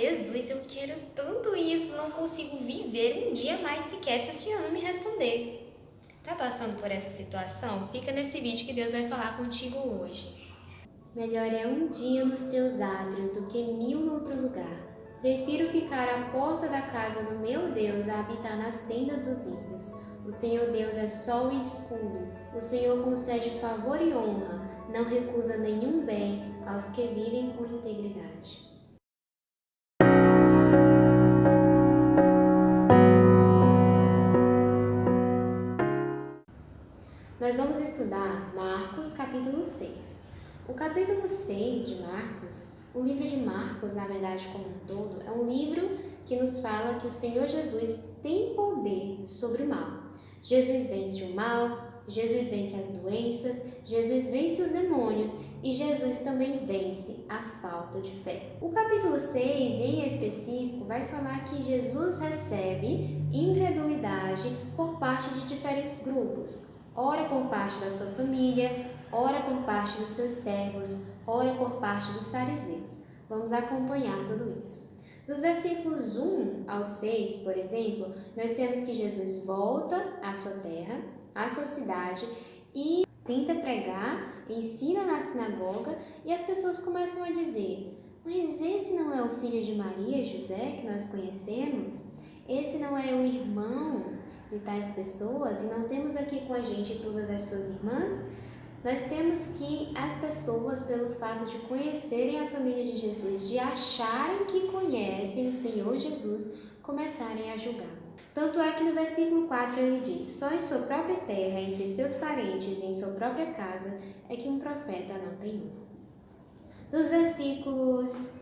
Jesus, eu quero tanto isso, não consigo viver um dia mais sequer se o Senhor não me responder. Tá passando por essa situação? Fica nesse vídeo que Deus vai falar contigo hoje. Melhor é um dia nos teus átrios do que 1000 noutro lugar. Prefiro ficar à porta da casa do meu Deus a habitar nas tendas dos ímpios. O Senhor Deus é sol e escudo. O Senhor concede favor e honra. Não recusa nenhum bem aos que vivem com integridade. Nós vamos estudar Marcos capítulo 6. O capítulo 6 de Marcos, o livro de Marcos, na verdade como um todo, é um livro que nos fala que o Senhor Jesus tem poder sobre o mal. Jesus vence o mal, Jesus vence as doenças, Jesus vence os demônios e Jesus também vence a falta de fé. O capítulo 6, em específico, vai falar que Jesus recebe incredulidade por parte de diferentes grupos. Ora por parte da sua família, ora por parte dos seus servos, ora por parte dos fariseus. Vamos acompanhar tudo isso. Dos versículos 1 ao 6, por exemplo, nós temos que Jesus volta à sua terra, à sua cidade e tenta pregar, ensina na sinagoga e as pessoas começam a dizer: mas esse não é o filho de Maria e José que nós conhecemos? Esse não é o irmão de tais pessoas? E não temos aqui com a gente todas as suas irmãs? Nós temos que as pessoas, pelo fato de conhecerem a família de Jesus, de acharem que conhecem o Senhor Jesus, começarem a julgar. Tanto é que no versículo 4 ele diz: só em sua própria terra, entre seus parentes e em sua própria casa, é que um profeta não tem honra. Nos versículos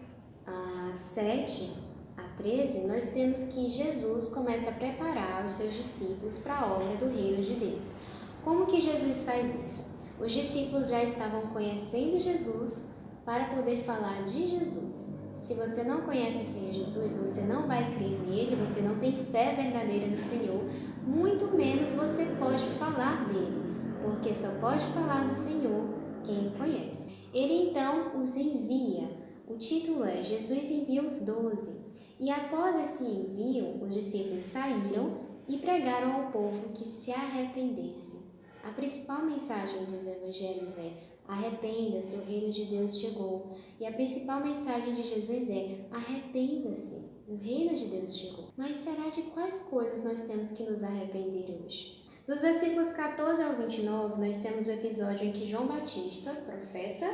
7 a 13, nós temos que Jesus começa a preparar os seus discípulos para a obra do reino de Deus. Como que Jesus faz isso? Os discípulos já estavam conhecendo Jesus para poder falar de Jesus. Se você não conhece o Senhor Jesus, você não vai crer nele, você não tem fé verdadeira no Senhor, muito menos você pode falar dele, porque só pode falar do Senhor quem o conhece. Ele então os envia. O título é Jesus envia os 12. E após esse envio, os discípulos saíram e pregaram ao povo que se arrependesse. A principal mensagem dos evangelhos é: arrependa-se, o reino de Deus chegou. E a principal mensagem de Jesus é: arrependa-se, o reino de Deus chegou. Mas será de quais coisas nós temos que nos arrepender hoje? Dos versículos 14 ao 29, nós temos o episódio em que João Batista, profeta,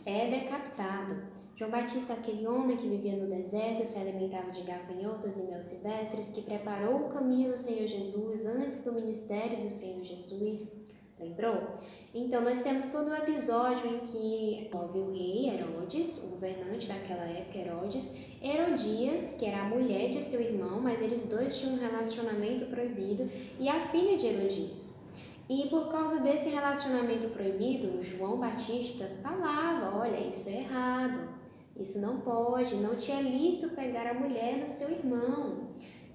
é decapitado. João Batista, aquele homem que vivia no deserto, se alimentava de gafanhotos e mel silvestres, que preparou o caminho do Senhor Jesus antes do ministério do Senhor Jesus. Lembrou? Então, nós temos todo o episódio em que houve o rei Herodes, o governante daquela época, Herodes, Herodias, que era a mulher de seu irmão, mas eles dois tinham um relacionamento proibido, e a filha de Herodias. E por causa desse relacionamento proibido, João Batista falava: olha, isso é errado, isso não pode, não te é lícito pegar a mulher do seu irmão.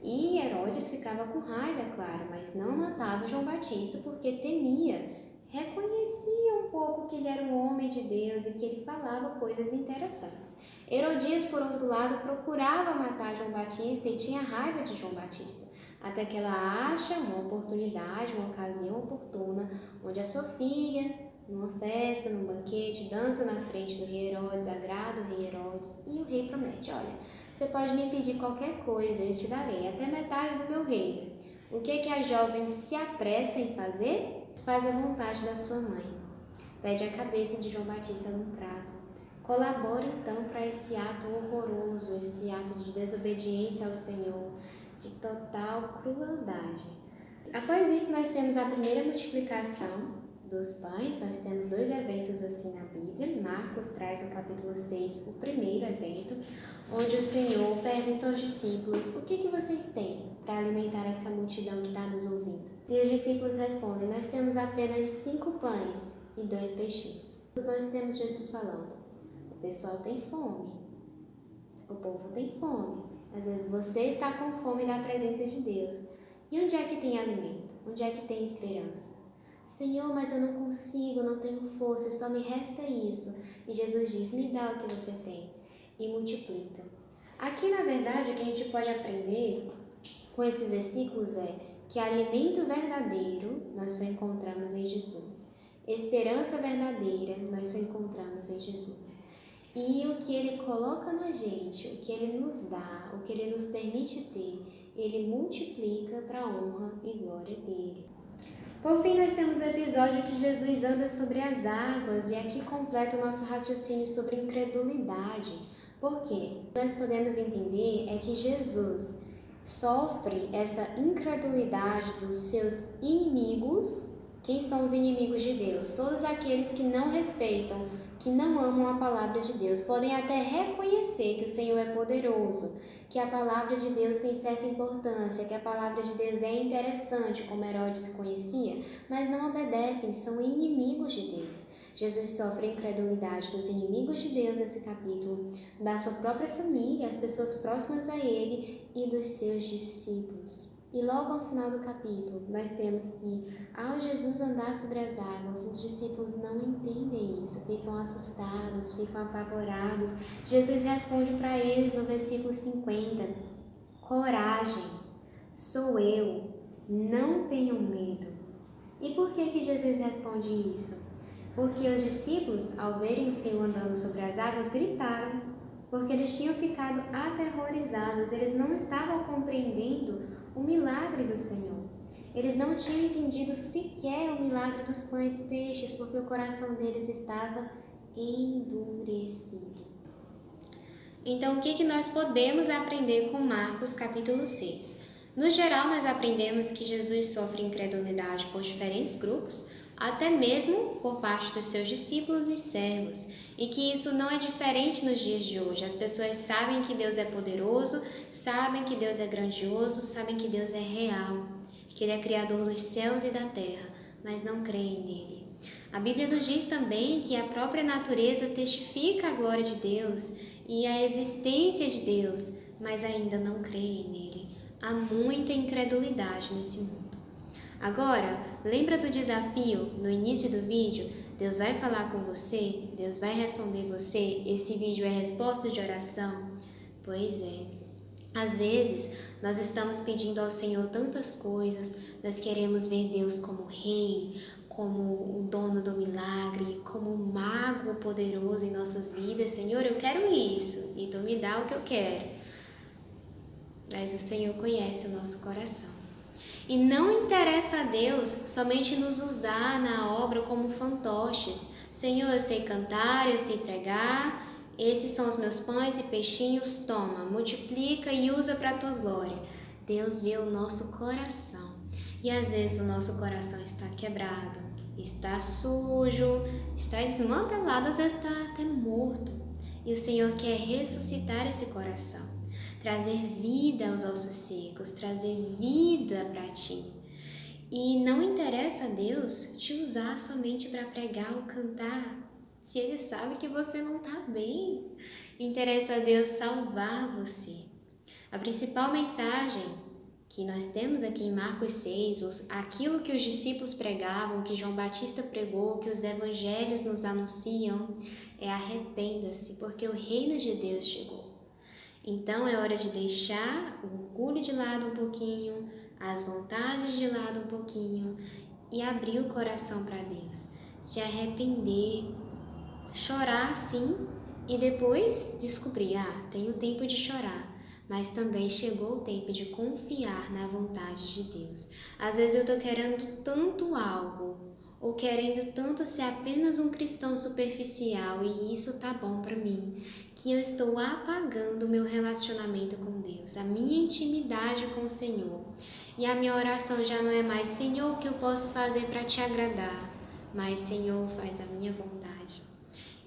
E Herodes ficava com raiva, é claro, mas não matava João Batista porque temia, reconhecia um pouco que ele era um homem de Deus e que ele falava coisas interessantes. Herodias, por outro lado, procurava matar João Batista e tinha raiva de João Batista, até que ela acha uma oportunidade, uma ocasião oportuna, onde a sua filha, numa festa, num banquete, dança na frente do rei Herodes, agrada o rei Herodes, e o rei promete: olha, você pode me pedir qualquer coisa, eu te darei, até metade do meu reino. O que a jovem se apressa em fazer? Faz a vontade da sua mãe. Pede a cabeça de João Batista num prato. Colabora então para esse ato horroroso, esse ato de desobediência ao Senhor, de total crueldade. Após isso, nós temos a primeira multiplicação dos pães. Nós temos dois eventos assim na Bíblia. Marcos traz no capítulo 6 o primeiro evento, onde o Senhor pergunta aos discípulos: o que vocês têm para alimentar essa multidão que está nos ouvindo? E os discípulos respondem: nós temos apenas 5 pães e 2 peixinhos. Nós temos Jesus falando: o pessoal tem fome, o povo tem fome. Às vezes você está com fome da presença de Deus. E onde é que tem alimento? Onde é que tem esperança? Senhor, mas eu não consigo, não tenho força, só me resta isso. E Jesus diz: me dá o que você tem e multiplica. Aqui, na verdade, o que a gente pode aprender com esses versículos é que alimento verdadeiro nós só encontramos em Jesus. Esperança verdadeira nós só encontramos em Jesus. E o que Ele coloca na gente, o que Ele nos dá, o que Ele nos permite ter, Ele multiplica para a honra e glória dEle. Por fim, nós temos o episódio que Jesus anda sobre as águas e aqui completa o nosso raciocínio sobre incredulidade. Por quê? Nós podemos entender é que Jesus sofre essa incredulidade dos seus inimigos. Quem são os inimigos de Deus? Todos aqueles que não respeitam, que não amam a palavra de Deus. Podem até reconhecer que o Senhor é poderoso, que a palavra de Deus tem certa importância, que a palavra de Deus é interessante, como Herodes conhecia, mas não obedecem, são inimigos de Deus. Jesus sofre a incredulidade dos inimigos de Deus nesse capítulo, da sua própria família, as pessoas próximas a ele e dos seus discípulos. E logo ao final do capítulo, nós temos que, ao Jesus andar sobre as águas, os discípulos não entendem isso, ficam assustados, ficam apavorados. Jesus responde para eles no versículo 50, coragem, sou eu, não tenham medo. E por que Jesus responde isso? Porque os discípulos, ao verem o Senhor andando sobre as águas, gritaram, porque eles tinham ficado aterrorizados, eles não estavam compreendendo o milagre do Senhor. Eles não tinham entendido sequer o milagre dos pães e peixes, porque o coração deles estava endurecido. Então, o que nós podemos aprender com Marcos capítulo 6? No geral, nós aprendemos que Jesus sofre incredulidade por diferentes grupos, até mesmo por parte dos seus discípulos e servos, e que isso não é diferente nos dias de hoje. As pessoas sabem que Deus é poderoso, sabem que Deus é grandioso, sabem que Deus é real, que Ele é criador dos céus e da terra, mas não creem nele. A Bíblia nos diz também que a própria natureza testifica a glória de Deus e a existência de Deus, mas ainda não creem nele. Há muita incredulidade nesse mundo. Agora, lembra do desafio no início do vídeo? Deus vai falar com você? Deus vai responder você? Esse vídeo é resposta de oração? Pois é. Às vezes, nós estamos pedindo ao Senhor tantas coisas, nós queremos ver Deus como rei, como o dono do milagre, como um mago poderoso em nossas vidas. Senhor, eu quero isso, e Tu me dá o que eu quero. Mas o Senhor conhece o nosso coração. E não interessa a Deus somente nos usar na obra como fantoches. Senhor, eu sei cantar, eu sei pregar, esses são os meus pães e peixinhos, toma, multiplica e usa para a Tua glória. Deus vê o nosso coração. E às vezes o nosso coração está quebrado, está sujo, está desmantelado, às vezes está até morto. E o Senhor quer ressuscitar esse coração, trazer vida aos ossos secos, trazer vida para ti. E não interessa a Deus te usar somente para pregar ou cantar, se Ele sabe que você não está bem. Interessa a Deus salvar você. A principal mensagem que nós temos aqui em Marcos 6, aquilo que os discípulos pregavam, que João Batista pregou, que os evangelhos nos anunciam, é arrependa-se, porque o reino de Deus chegou. Então é hora de deixar o orgulho de lado um pouquinho, as vontades de lado um pouquinho e abrir o coração para Deus. Se arrepender, chorar sim e depois descobrir, tenho tempo de chorar. Mas também chegou o tempo de confiar na vontade de Deus. Às vezes eu estou querendo tanto algo, ou querendo tanto ser apenas um cristão superficial, e isso tá bom para mim, que eu estou apagando o meu relacionamento com Deus, a minha intimidade com o Senhor. E a minha oração já não é mais, Senhor, o que eu posso fazer para te agradar? Mas, Senhor, faz a minha vontade.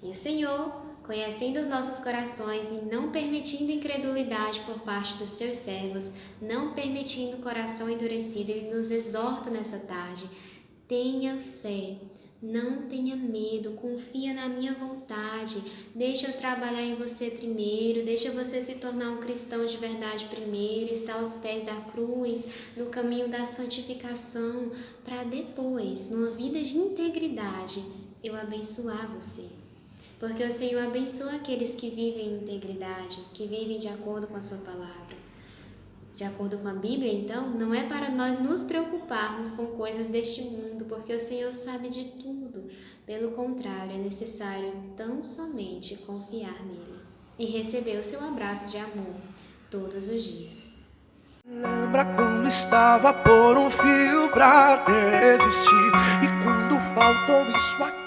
E o Senhor, conhecendo os nossos corações e não permitindo incredulidade por parte dos seus servos, não permitindo o coração endurecido, Ele nos exorta nessa tarde. Tenha fé, não tenha medo, confia na minha vontade, deixa eu trabalhar em você primeiro, deixa você se tornar um cristão de verdade primeiro, estar aos pés da cruz, no caminho da santificação, para depois, numa vida de integridade, eu abençoar você. porque o Senhor abençoa aqueles que vivem em integridade, que vivem de acordo com a sua palavra. De acordo com a Bíblia, então, não é para nós nos preocuparmos com coisas deste mundo, porque o Senhor sabe de tudo. Pelo contrário, é necessário tão somente confiar nele e receber o seu abraço de amor todos os dias. Lembra quando estava por um fio pra desistir, e quando faltou isso aqui